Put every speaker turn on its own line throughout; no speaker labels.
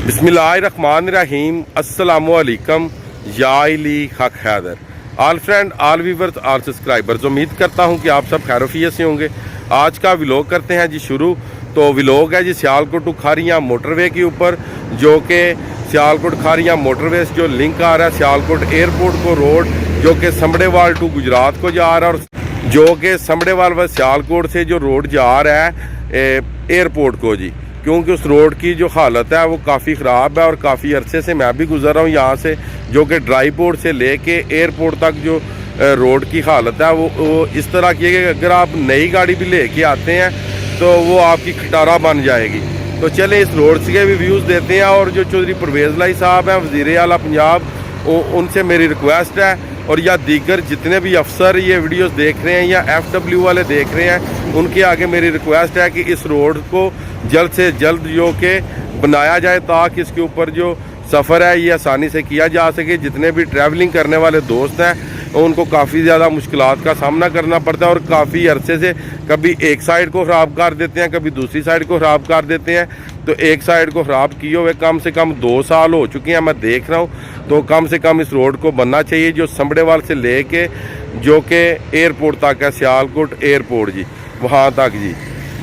बिस्मिल्लाहिर्रहमानिर्रहीम अस्सलामुअलैकुम या अली हक हैदर आल फ्रेंड आल व्यूवर्स आल सब्सक्राइबर्स। उम्मीद करता हूं कि आप सब खैरियत से होंगे। आज का व्लॉग करते हैं जी शुरू। तो व्लॉग है जी सियालकोट टू खारियां मोटरवे के ऊपर, जो कि सियालकोट खारियां मोटरवे से जो लिंक आ रहा है सियालकोट एयरपोर्ट को रोड, जो कि समड़ेवाल टू गुजरात को जा रहा है, और जो कि समड़ेवाल व सियालकोट से जो रोड जा रहा है एयरपोर्ट को जी, क्योंकि उस रोड की जो हालत है वो काफ़ी ख़राब है। और काफ़ी अरसे से मैं भी गुजर रहा हूँ यहाँ से, जो कि ड्राई पोर्ट से लेके एयरपोर्ट तक जो रोड की हालत है वो इस तरह की है कि अगर आप नई गाड़ी भी लेके आते हैं तो वो आपकी खटारा बन जाएगी। तो चले इस रोड के भी व्यूज़ देते हैं। और जो चौधरी परवेज़ लाई साहब हैं वज़ीर आला पंजाब, उनसे मेरी रिक्वेस्ट है, और या दीगर जितने भी अफसर ये वीडियोस देख रहे हैं या FW वाले देख रहे हैं, उनके आगे मेरी रिक्वेस्ट है कि इस रोड को जल्द से जल्द जो कि बनाया जाए, ताकि इसके ऊपर जो सफ़र है ये आसानी से किया जा सके। जितने भी ट्रैवलिंग करने वाले दोस्त हैं उनको काफ़ी ज़्यादा मुश्किलात का सामना करना पड़ता है, और काफ़ी अरसे से कभी एक साइड को ख़राब कर देते हैं, कभी दूसरी साइड को ख़राब कर देते हैं। तो एक साइड को ख़राब किए हुए कम से कम 2 साल हो चुके हैं, मैं देख रहा हूँ। तो कम से कम इस रोड को बनना चाहिए, जो समड़ेवाल से ले के जो कि एयरपोर्ट तक है, सियालकोट एयरपोर्ट जी, वहाँ तक जी,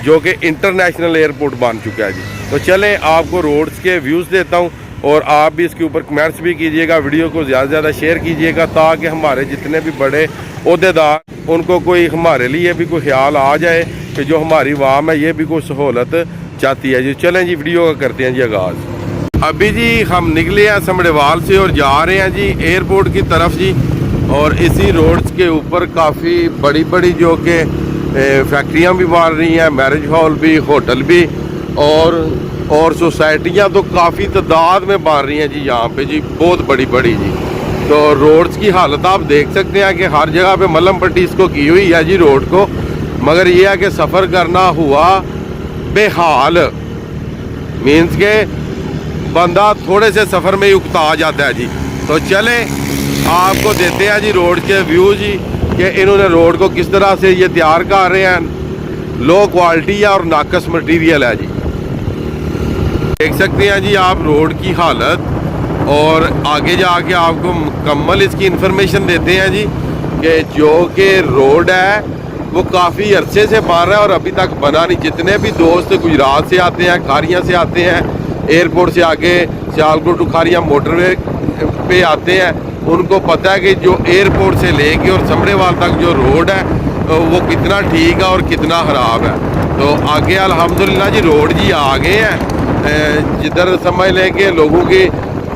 जो कि इंटरनेशनल एयरपोर्ट बन चुका है जी। तो चलें आपको रोड्स के व्यूज़ देता हूँ, और आप भी इसके ऊपर कमेंट्स भी कीजिएगा, वीडियो को ज़्यादा से ज़्यादा शेयर कीजिएगा, ताकि हमारे जितने भी बड़े ओहदेदार उनको कोई हमारे लिए भी कोई ख्याल आ जाए कि जो हमारी अवाम है ये भी कोई सहूलत चाहती है जी। चलें जी वीडियो का करते हैं जी आगाज़। अभी जी हम निकले हैं समड़ेवाल से और जा रहे हैं जी एयरपोर्ट की तरफ जी। और इसी रोड्स के ऊपर काफ़ी बड़ी बड़ी जो कि फैक्ट्रियाँ भी बन रही हैं, मैरिज हॉल भी, होटल भी, और सोसाइटियाँ तो काफ़ी तादाद में बन रही हैं जी यहाँ पे जी, बहुत बड़ी बड़ी जी। तो रोड्स की हालत आप देख सकते हैं कि हर जगह पे मलम पट्टी इसको की हुई है जी रोड को, मगर ये है कि सफ़र करना हुआ बेहाल, मीन्स के बंदा थोड़े से सफ़र में ही उकता जाता है जी। तो चले आपको देते हैं जी रोड के व्यू जी, कि इन्होंने रोड को किस तरह से ये तैयार कर रहे हैं। लो क्वालिटी है और नाकस मटेरियल है जी, देख सकते हैं जी आप रोड की हालत। और आगे जाके आपको मुकम्मल इसकी इन्फॉर्मेशन देते हैं जी, कि जो कि रोड है वो काफ़ी अरसे से बन रहा है और अभी तक बना नहीं। जितने भी दोस्त गुजरात से आते हैं, खारियाँ से आते हैं, एयरपोर्ट से आगे सियालकोट टू खारियाँ मोटरवे पे आते हैं, उनको पता है कि जो एयरपोर्ट से लेके और समड़ेवाल तक जो रोड है वो कितना ठीक है और कितना ख़राब है। तो आगे अल्हम्दुलिल्लाह जी रोड जी आ गए हैं, जिधर समझ लें कि लोगों की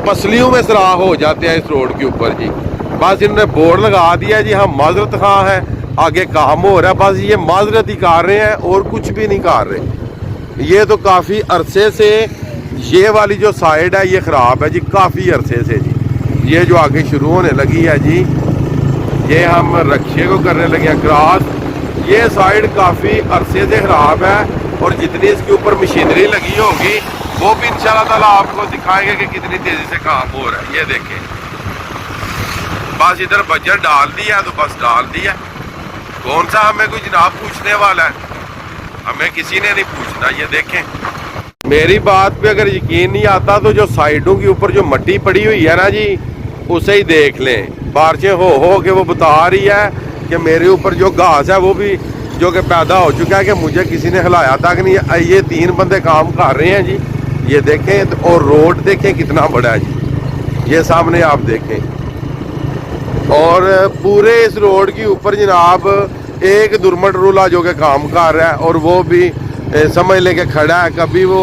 पसलियों में सराह हो जाते हैं इस रोड के ऊपर जी। बस इन्होंने बोर्ड लगा दिया जी, हम माजरत खां हैं, आगे काम हो रहा है, बस ये माजरत ही कर रहे हैं और कुछ भी नहीं कर रहे। ये तो काफ़ी अरसे से ये वाली जो साइड है ये ख़राब है जी, काफ़ी अरसे से जी। ये जो आगे शुरू होने लगी है जी, ये हम रक्शे को करने लगे हैं क्रॉस, ये साइड काफ़ी अरसे से ख़राब है। और जितनी इसके ऊपर मशीनरी लगी होगी वो भी इंशाल्लाह ताला आपको दिखाएंगे कि कितनी तेज़ी से काम हो रहा है। ये देखें, बस इधर बजट डाल दिया तो बस डाल दिया, कौन सा हमें कोई जनाब पूछने वाला है, हमें किसी ने नहीं पूछना। ये देखें, मेरी बात पे अगर यकीन नहीं आता तो जो साइडों के ऊपर जो मट्टी पड़ी हुई है ना जी, उसे ही देख लें। बारिशें हो के वो बता रही है कि मेरे ऊपर जो घास है वो भी जो कि पैदा हो चुका है, कि मुझे किसी ने हिलाया तक नहीं। ये 3 बंदे काम कर रहे हैं जी, ये देखें। और रोड देखें कितना बड़ा है जी, ये सामने आप देखें। और पूरे इस रोड के ऊपर जनाब एक दुर्मट रूला जो कि काम कर रहा है, और वो भी समझ लेके खड़ा है, कभी वो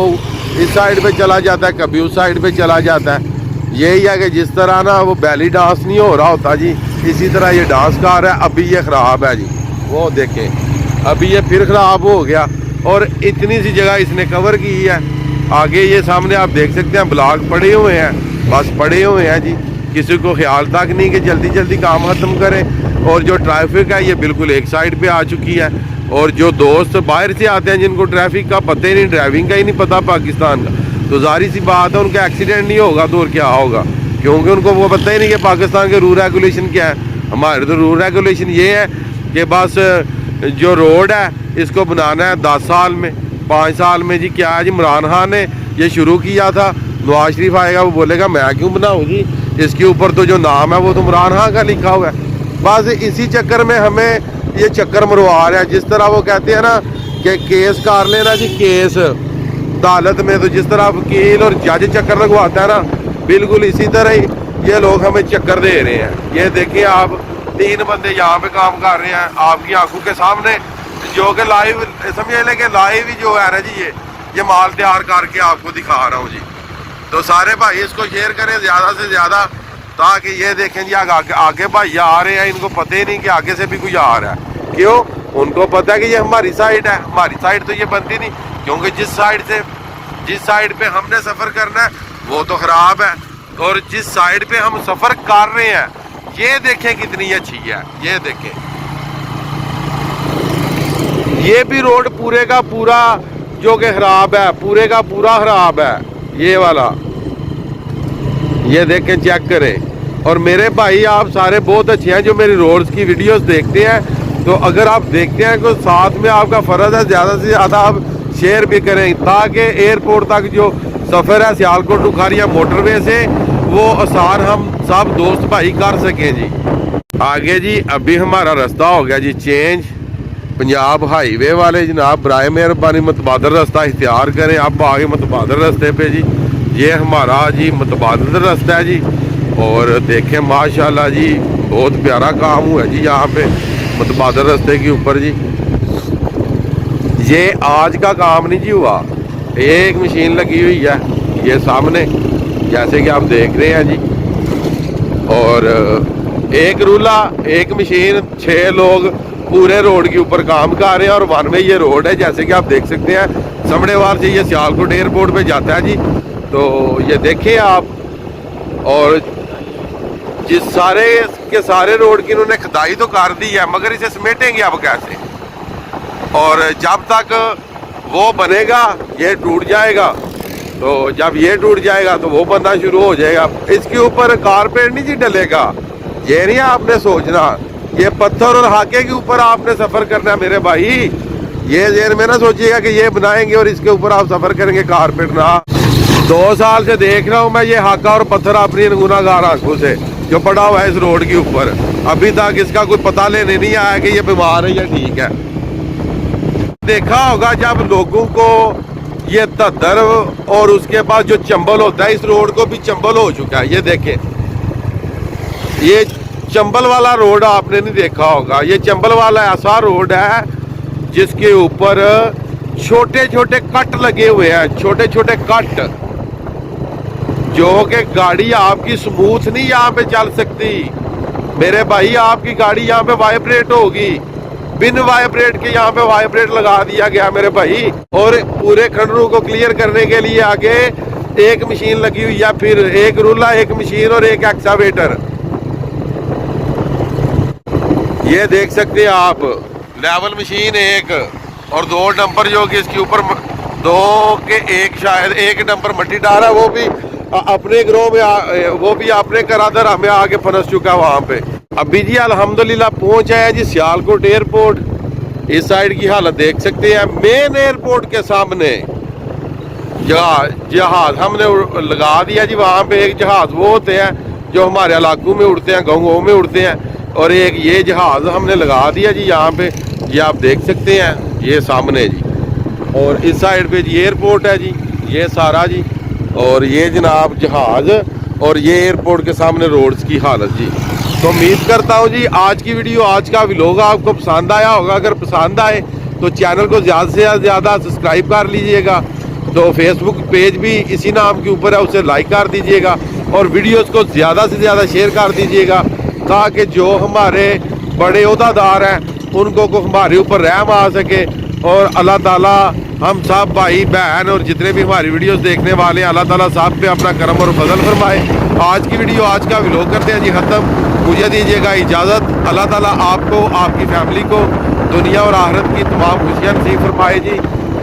इस साइड पे चला जाता है, कभी उस साइड पे चला जाता है। यही है कि जिस तरह ना वो बैली डांस नहीं हो रहा होता जी, इसी तरह ये डांस कर रहा है। अभी ये ख़राब है जी, वो देखें अभी ये फिर ख़राब हो गया, और इतनी सी जगह इसने कवर की है। आगे ये सामने आप देख सकते हैं ब्लॉक पड़े हुए हैं, बस पड़े हुए हैं जी, किसी को ख्याल तक नहीं कि जल्दी जल्दी काम ख़त्म करें। और जो ट्रैफिक है ये बिल्कुल एक साइड पे आ चुकी है। और जो दोस्त बाहर से आते हैं जिनको ट्रैफिक का पता ही नहीं, ड्राइविंग का ही नहीं पता पाकिस्तान का, तो जाहिर सी बात है उनका एक्सीडेंट नहीं होगा तो और क्या होगा, क्योंकि उनको वो पता ही नहीं कि पाकिस्तान के रूल रेगुलेशन क्या है। हमारे तो रूल रेगुलेशन ये है कि बस जो रोड है इसको बनाना है 10 साल में, 5 साल में जी। क्या है जी, इमरान खान ने ये शुरू किया था नवाज शरीफ आएगा वो बोलेगा मैं क्यों बनाऊँ जी, इसके ऊपर तो जो नाम है वो तो इमरान खान का लिखा हुआ है। बस इसी चक्कर में हमें ये चक्कर मरवा रहे हैं। जिस तरह वो कहते हैं ना कि केस कर लेना जी, केस अदालत में, तो जिस तरह वकील और जज चक्कर लगवाता है ना, बिल्कुल इसी तरह ही ये लोग हमें चक्कर दे रहे हैं। ये देखिए आप, 3 बंदे यहाँ पे काम कर रहे हैं आपकी आंखों के सामने, जो कि लाइव समझ लें कि लाइव ही जो है ना जी, ये माल तैयार करके आपको दिखा रहा हूँ जी। तो सारे भाई इसको शेयर करें ज़्यादा से ज़्यादा, ताकि ये देखें जी आगे भाई आ रहे हैं, इनको पता ही नहीं कि आगे से भी कोई आ रहा है। क्यों? उनको पता है कि ये हमारी साइड है, हमारी साइड तो ये बनती नहीं, क्योंकि जिस साइड पे हमने सफ़र करना है वो तो ख़राब है, और जिस साइड पे हम सफ़र कर रहे हैं ये देखें कितनी अच्छी है। ये देखें, ये भी रोड पूरे का पूरा जो कि ख़राब है, पूरे का पूरा ख़राब है ये वाला। ये देखें, चेक करें। और मेरे भाई आप सारे बहुत अच्छे हैं जो मेरी रोड्स की वीडियोस देखते हैं, तो अगर आप देखते हैं तो साथ में आपका फ़र्ज़ है ज़्यादा से ज़्यादा आप शेयर भी करें, ताकि एयरपोर्ट तक जो सफ़र है सियालकोट टू खारिया मोटरवे से, वो आसान हम सब दोस्त भाई कर सकें जी। आगे जी अभी हमारा रास्ता हो गया जी चेंज, पंजाब हाईवे वाले जनाब बराए मेहरबानी मतबादल रास्ता इख्तियार करें। अब आगे मतबादल रास्ते पे जी, ये हमारा जी मतबादल रास्ता है जी। और देखें माशाल्लाह जी बहुत प्यारा काम हुआ जी यहाँ पे मतबादल रास्ते के ऊपर जी। ये आज का काम नहीं जी हुआ, ये एक मशीन लगी हुई है ये सामने, जैसे कि आप देख रहे हैं जी। और एक रूला, एक मशीन, 6 लोग पूरे रोड के ऊपर काम कर रहे हैं। और वन वे ये रोड है, जैसे कि आप देख सकते हैं, समड़ेवाल से ये सियालकोट एयरपोर्ट पे जाता है जी। तो ये देखें आप, और जिस सारे के सारे रोड की इन्होंने खुदाई तो कर दी है, मगर इसे समेटेंगे अब कैसे? और जब तक वो बनेगा ये टूट जाएगा, तो जब ये टूट जाएगा तो वो बनना शुरू हो जाएगा। इसके ऊपर कारपेट नहीं जी डलेगा, ये नहीं आपने सोचना, ये पत्थर और हाके के ऊपर आपने सफ़र करना है मेरे भाई। ये जेर में ना सोचिएगा कि ये बनाएंगे और इसके ऊपर आप सफ़र करेंगे, कारपेट ना। 2 साल से देख रहा हूँ मैं ये हाका और पत्थर अपनी गुनाहगार आंखों से जो पड़ा हुआ है इस रोड के ऊपर। अभी तक इसका कोई पता लेने नहीं आया कि ये बीमार है या ठीक है। देखा होगा जब लोगों को ये तद्दर और उसके बाद जो चंबल होता है, इस रोड को भी चंबल हो चुका है। ये देखें, ये चंबल वाला रोड आपने नहीं देखा होगा। ये चंबल वाला ऐसा रोड है जिसके ऊपर छोटे छोटे कट लगे हुए हैं, छोटे छोटे कट, जो कि गाड़ी आपकी स्मूथ नहीं यहाँ पे चल सकती मेरे भाई। आपकी गाड़ी यहाँ पे वाइब्रेट होगी, बिन वाइब्रेट के यहाँ पे वाइब्रेट लगा दिया गया मेरे भाई। और पूरे खंडरू को क्लियर करने के लिए आगे एक मशीन लगी हुई है, फिर एक रूला, एक मशीन और एक एक्सावेटर। ये देख सकते हैं आप, लेवल मशीन एक और 2 डंपर जो कि इसके ऊपर 2 के एक शायद 1 डंपर मट्टी डाला, वो भी अपने ग्रोह में वो भी अपने करादर हमें आगे फंस चुका है वहाँ पे। अभी जी अल्हम्दुलिल्लाह पहुँच आया जी सियालकोट एयरपोर्ट। इस साइड की हालत देख सकते हैं, मेन एयरपोर्ट के सामने जहाज हमने लगा दिया जी। वहाँ पे एक जहाज वो होते हैं जो हमारे इलाकों में उड़ते हैं, गाँवों में उड़ते हैं, और एक ये जहाज हमने लगा दिया जी यहाँ पे। ये आप देख सकते हैं, ये सामने जी। और इस साइड पे जी एयरपोर्ट है जी, ये सारा जी। और ये जनाब जहाज, और ये एयरपोर्ट के सामने रोड्स की हालत जी। तो उम्मीद करता हूँ जी आज की वीडियो, आज का व्लॉग आपको पसंद आया होगा। अगर पसंद आए तो चैनल को ज़्यादा से ज़्यादा सब्सक्राइब कर लीजिएगा। तो फेसबुक पेज भी इसी नाम के ऊपर है, उसे लाइक कर दीजिएगा। और वीडियोस को ज़्यादा से ज़्यादा शेयर कर दीजिएगा, ताकि जो हमारे बड़े ओहदेदार हैं उनको को हमारे ऊपर रहम आ सके। और अल्लाह ताला हम सब भाई बहन और जितने भी हमारी वीडियोस देखने वाले हैं, अल्लाह ताला सब पे अपना करम और फजल फरमाए। आज की वीडियो, आज का व्लॉग करते हैं जी ख़त्म। मुझे दीजिएगा इजाज़त। अल्लाह ताला आपको, आपकी फैमिली को दुनिया और आखिरत की तमाम खुशियाँ नसीब फरमाए जी।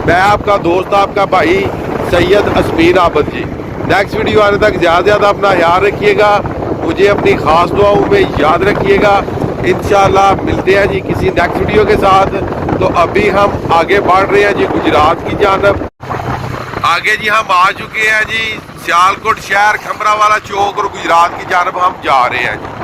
मैं आपका दोस्त, आपका भाई सैयद असमीर आबद जी। नेक्स्ट वीडियो आने तक ज़्यादा से ज़्यादा अपना ख्याल रखिएगा, मुझे अपनी ख़ास दुआओं में याद रखिएगा। इंशाल्लाह मिलते हैं जी किसी नेक्स्ट वीडियो के साथ। तो अभी हम आगे बढ़ रहे हैं जी गुजरात की जानब। آگے جی ہم آ چکے ہیں جی سیالکوٹ شہر، کھمرا والا چوک اور گجرات کی جانب ہم جا رہے ہیں جی.